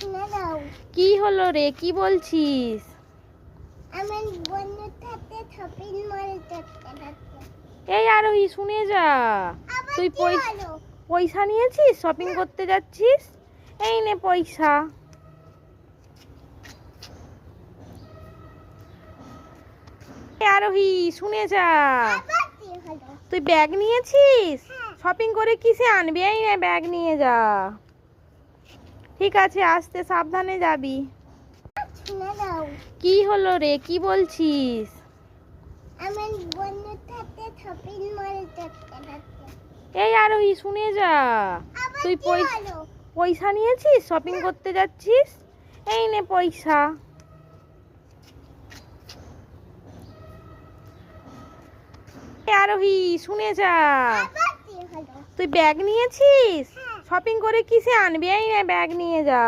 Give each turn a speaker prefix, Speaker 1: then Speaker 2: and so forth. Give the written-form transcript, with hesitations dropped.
Speaker 1: শুনে দাও।
Speaker 2: কি হলো রে, কি বলছিস?
Speaker 1: আমার বন্ধুর সাথে শপিং মলে যেতে যাচ্ছে।
Speaker 2: এই আরোহী, শুনে যা।
Speaker 1: আবার
Speaker 2: তুই
Speaker 1: কি হলো?
Speaker 2: পয়সা নিয়েছিস, শপিং করতে যাচ্ছিস? এই নে পয়সা। এই আরোহী, শুনে যা।
Speaker 1: আবার কি হলো?
Speaker 2: তুই ব্যাগ নিয়েছিস?
Speaker 1: হ্যাঁ।
Speaker 2: শপিং করে কিসে আনবি? এই নে ব্যাগ নিয়ে যা। ঠিক আছে, আসতে সাবধানে যাবি।
Speaker 1: শুনে দাও।
Speaker 2: কি হলো রে, কি বলছিস?
Speaker 1: আমার বন্ধুর সাথে শপিং মলে যেতে যাচ্ছে।
Speaker 2: এই আরোহী, শুনে যা।
Speaker 1: আবার
Speaker 2: তুই
Speaker 1: কি হলো?
Speaker 2: পয়সা নিয়েছিস, শপিং করতে যাচ্ছিস? এই নে পয়সা। এই আরোহী, শুনে যা।
Speaker 1: আবার কি হলো?
Speaker 2: তুই ব্যাগ নিয়েছিস?
Speaker 1: হ্যাঁ।
Speaker 2: শপিং করে কিসে আনবি? এই নে ব্যাগ নিয়ে যা।